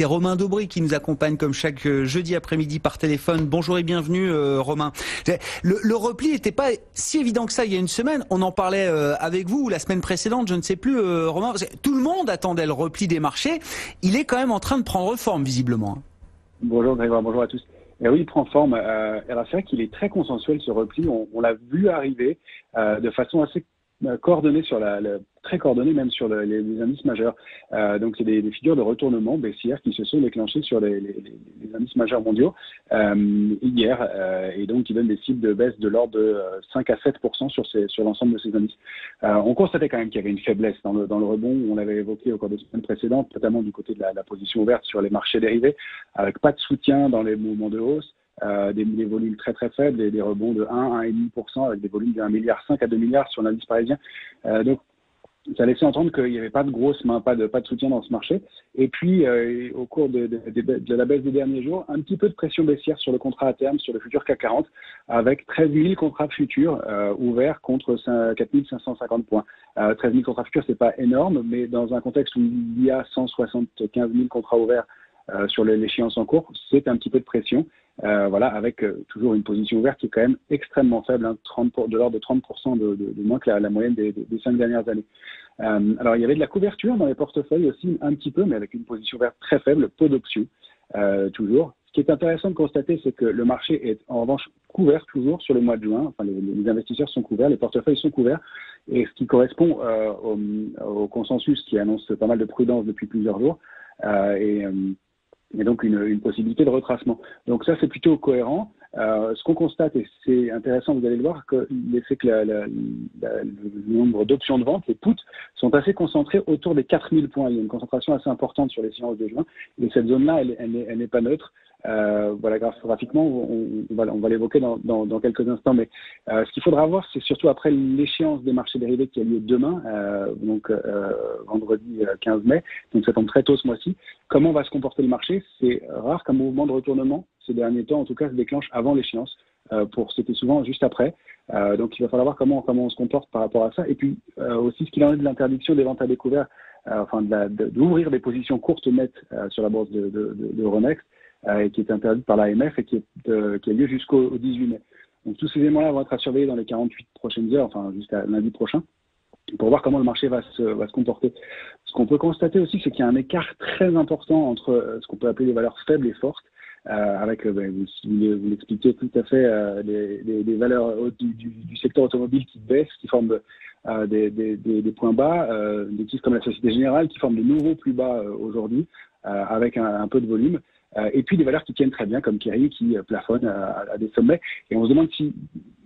invité Romain Daubry qui nous accompagne comme chaque jeudi après-midi par téléphone. Bonjour et bienvenue Romain. Le repli n'était pas si évident que ça il y a une semaine. On en parlait avec vous la semaine précédente, je ne sais plus Romain. Tout le monde attendait le repli des marchés. Il est quand même en train de prendre forme visiblement. Bonjour Grégoire, bonjour à tous. Et oui, il prend forme. Alors c'est vrai qu'il est très consensuel ce repli. On l'a vu arriver de façon assez coordonnée très coordonnée même sur les indices majeurs. Donc c'est des figures de retournement baissière qui se sont déclenchées sur les indices majeurs mondiaux hier et donc qui donnent des cibles de baisse de l'ordre de 5 à 7% sur l'ensemble de ces indices. On constatait quand même qu'il y avait une faiblesse dans le rebond. On l'avait évoqué au cours des semaines précédentes, notamment du côté de la position ouverte sur les marchés dérivés, avec pas de soutien dans les mouvements de hausse. Des volumes très très faibles et des rebonds de 1 à 1,5% avec des volumes de 1,5 milliard à 2 milliards sur l'indice parisien. Donc ça laissait entendre qu'il n'y avait pas de grosses mains, pas de soutien dans ce marché. Et puis, au cours de la baisse des derniers jours, un petit peu de pression baissière sur le contrat à terme, sur le futur CAC 40, avec 13 000 contrats futurs ouverts contre 4 550 points. 13 000 contrats futurs, c'est pas énorme, mais dans un contexte où il y a 175 000 contrats ouverts sur l'échéance en cours, c'est un petit peu de pression. Avec toujours une position ouverte qui est quand même extrêmement faible, de l'ordre de 30% de moins que la moyenne des 5 dernières années. Alors il y avait de la couverture dans les portefeuilles aussi, un petit peu, mais avec une position ouverte très faible, peu d'options, toujours. Ce qui est intéressant de constater, c'est que le marché est en revanche couvert toujours sur le mois de juin. Enfin, les investisseurs sont couverts, les portefeuilles sont couverts, et ce qui correspond au consensus qui annonce pas mal de prudence depuis plusieurs jours. Et donc une possibilité de retracement. Donc ça, c'est plutôt cohérent. Ce qu'on constate, et c'est intéressant, vous allez le voir, c'est que le nombre d'options de vente, les puts, sont assez concentrés autour des 4000 points. Il y a une concentration assez importante sur les séances de juin. Et cette zone-là, elle n'est pas neutre. Graphiquement, on va l'évoquer dans quelques instants. Mais ce qu'il faudra voir, c'est surtout après l'échéance des marchés dérivés qui a lieu demain, vendredi 15 mai, donc ça tombe très tôt ce mois-ci. Comment va se comporter le marché? C'est rare qu'un mouvement de retournement, ces derniers temps, en tout cas, se déclenche avant l'échéance. C'était souvent juste après. Donc il va falloir voir comment on se comporte par rapport à ça. Et puis aussi ce qu'il en est de l'interdiction des ventes à découvert, d'ouvrir des positions courtes nettes sur la bourse de Euronext, qui est interdite par l'AMF et qui a lieu jusqu'au 18 mai. Donc tous ces éléments-là vont être à surveiller dans les 48 prochaines heures, enfin jusqu'à lundi prochain, pour voir comment le marché va se comporter. Ce qu'on peut constater aussi, c'est qu'il y a un écart très important entre ce qu'on peut appeler les valeurs faibles et fortes, avec, vous l'expliquez tout à fait, des valeurs du secteur automobile qui baissent, qui forment des points bas, des titres comme la Société Générale qui forment de nouveaux plus bas aujourd'hui, avec un peu de volume. Et puis des valeurs qui tiennent très bien, comme Kering, qui plafonne à des sommets. Et on se demande s'il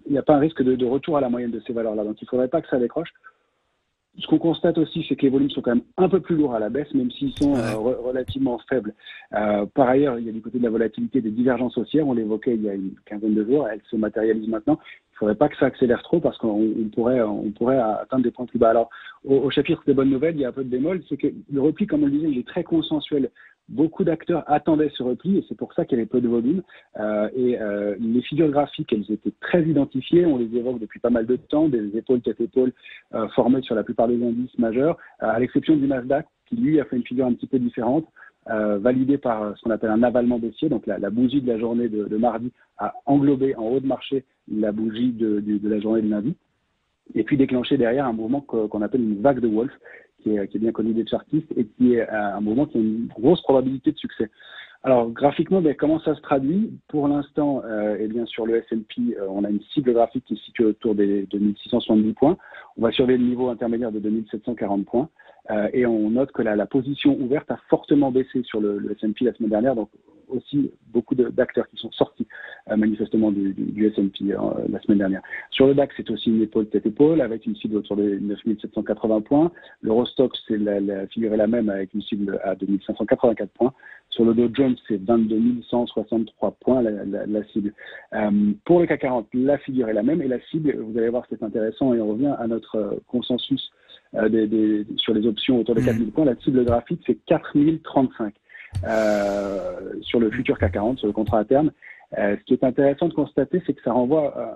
n'y a pas un risque de retour à la moyenne de ces valeurs-là. Donc il ne faudrait pas que ça décroche. Ce qu'on constate aussi, c'est que les volumes sont quand même un peu plus lourds à la baisse, même s'ils sont relativement faibles. Par ailleurs, il y a du côté de la volatilité des divergences haussières. On l'évoquait il y a une quinzaine de jours. Elles se matérialisent maintenant. Il ne faudrait pas que ça accélère trop parce qu'on pourrait atteindre des points plus bas. Alors, au chapitre des bonnes nouvelles, il y a un peu de bémol. C'est que le repli, comme on le disait, il est très consensuel. Beaucoup d'acteurs attendaient ce repli et c'est pour ça qu'il y avait peu de volume. Les figures graphiques, elles étaient très identifiées. On les évoque depuis pas mal de temps, des épaules tête épaule formées sur la plupart des indices majeurs, à l'exception du Nasdaq qui lui a fait une figure un petit peu différente, validée par ce qu'on appelle un avalement baissier. Donc la bougie de la journée de mardi a englobé en haut de marché la bougie de la journée de lundi et puis déclenché derrière un mouvement qu'on appelle une vague de Wolf, qui est bien connu des chartistes et qui est un mouvement qui a une grosse probabilité de succès. Alors graphiquement, comment ça se traduit? Pour l'instant, sur le S&P, on a une cible graphique qui se situe autour des 2670 points. On va surveiller le niveau intermédiaire de 2740 points. Et on note que la position ouverte a fortement baissé sur le S&P la semaine dernière, donc aussi beaucoup d'acteurs qui sont sortis manifestement du S&P la semaine dernière. Sur le DAX, c'est aussi une épaule tête-épaule avec une cible autour de 9780 points. L'Eurostoxx, la figure est la même avec une cible à 2584 points. Sur le Dow Jones, c'est 22 163 points la cible. Pour le CAC 40, la figure est la même et la cible, vous allez voir, c'est intéressant et on revient à notre consensus sur les options autour de 4000 points. La cible graphique, c'est 4035 sur le futur CAC 40, sur le contrat à terme. Ce qui est intéressant de constater, c'est que ça renvoie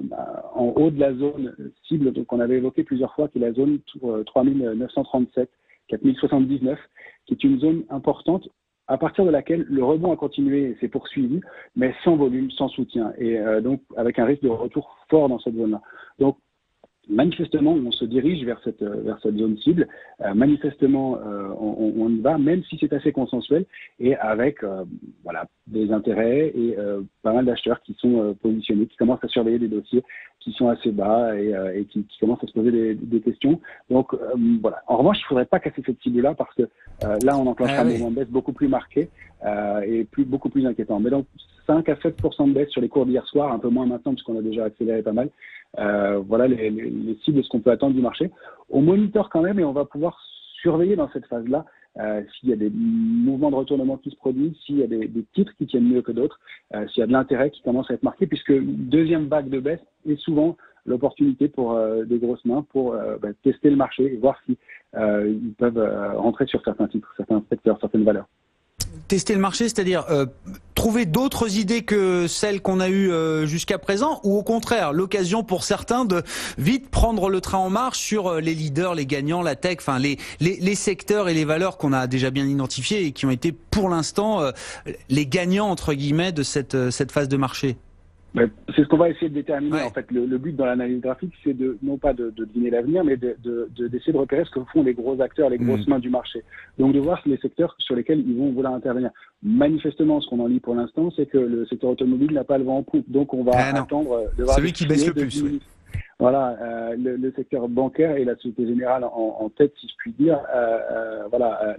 en haut de la zone cible qu'on avait évoquée plusieurs fois, qui est la zone 3937, 4079, qui est une zone importante à partir de laquelle le rebond a continué et s'est poursuivi, mais sans volume, sans soutien, et donc avec un risque de retour fort dans cette zone-là. Donc, manifestement, on se dirige vers cette zone cible. Manifestement, on y va, même si c'est assez consensuel et avec des intérêts et pas mal d'acheteurs qui sont positionnés, qui commencent à surveiller des dossiers qui sont assez bas et qui commencent à se poser des questions. Donc voilà. En revanche, il ne faudrait pas casser cette cible-là parce que là, on enclenche un mouvement de baisse beaucoup plus marqué et beaucoup plus inquiétant. Mais donc 5 à 7% de baisse sur les cours d'hier soir, un peu moins maintenant puisqu'on a déjà accéléré pas mal. Voilà les cibles de ce qu'on peut attendre du marché. On monitore quand même et on va pouvoir surveiller dans cette phase-là s'il y a des mouvements de retournement qui se produisent, s'il y a des titres qui tiennent mieux que d'autres, s'il y a de l'intérêt qui commence à être marqué, puisque deuxième vague de baisse est souvent l'opportunité pour des grosses mains pour tester le marché et voir si ils peuvent rentrer sur certains titres, certains secteurs, certaines valeurs. Tester le marché, c'est-à-dire trouver d'autres idées que celles qu'on a eues jusqu'à présent, ou au contraire, l'occasion pour certains de vite prendre le train en marche sur les leaders, les gagnants, la tech, enfin les secteurs et les valeurs qu'on a déjà bien identifiés et qui ont été pour l'instant les gagnants entre guillemets de cette phase de marché. C'est ce qu'on va essayer de déterminer. Ouais. En fait, le but dans l'analyse graphique, c'est non pas de deviner l'avenir, mais d'essayer de repérer ce que font les gros acteurs, les grosses mains du marché. Donc de voir les secteurs sur lesquels ils vont vouloir intervenir. Manifestement, ce qu'on en lit pour l'instant, c'est que le secteur automobile n'a pas le vent en poupe. Donc on va attendre de voir celui qui baisse le plus. Oui. Voilà, le secteur bancaire et la Société Générale en tête, si je puis dire,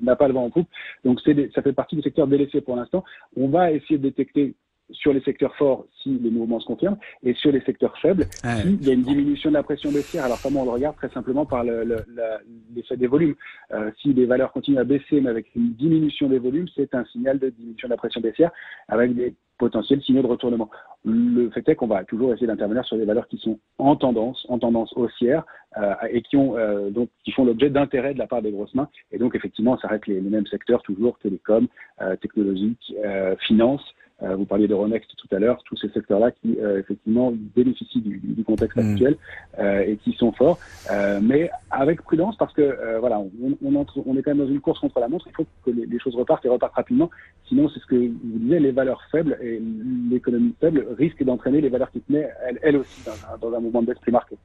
n'a pas le vent en poupe. Donc ça fait partie du secteur délaissé pour l'instant. On va essayer de détecter sur les secteurs forts si les mouvements se confirment et sur les secteurs faibles s'il y a une diminution de la pression baissière. Alors comment on le regarde? Très simplement par l'effet des volumes. Si les valeurs continuent à baisser mais avec une diminution des volumes, c'est un signal de diminution de la pression baissière avec des potentiels signaux de retournement. Le fait est qu'on va toujours essayer d'intervenir sur des valeurs qui sont en tendance haussière et qui font l'objet d'intérêt de la part des grosses mains. Et donc effectivement, ça reste les mêmes secteurs toujours, télécom, technologique, finance. Vous parliez de Ronext tout à l'heure, tous ces secteurs-là qui effectivement bénéficient du contexte actuel et qui sont forts, mais avec prudence parce que on est quand même dans une course contre la montre. Il faut que les choses repartent et repartent rapidement. Sinon, c'est ce que vous disiez, les valeurs faibles et l'économie faible risquent d'entraîner les valeurs qui tenaient elles aussi dans un mouvement de baisse plus marqué.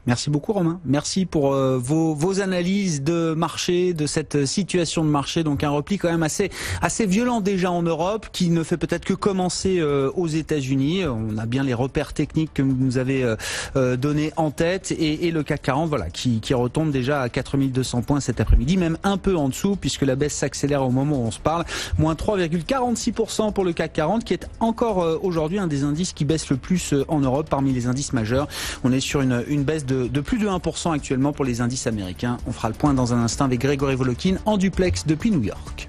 Merci beaucoup Romain. Merci pour vos analyses de marché, de cette situation de marché. Donc un repli quand même assez violent déjà en Europe, qui ne fait peut-être que commencer aux États-Unis. On a bien les repères techniques que vous nous avez donnés en tête et le CAC 40 qui retombe déjà à 4200 points cet après-midi, même un peu en dessous puisque la baisse s'accélère au moment où on se parle. Moins 3,46% pour le CAC 40 qui est encore aujourd'hui un des indices qui baisse le plus en Europe parmi les indices majeurs. On est sur une baisse de plus de 1% actuellement pour les indices américains. On fera le point dans un instant avec Grégory Volokin en duplex depuis New York.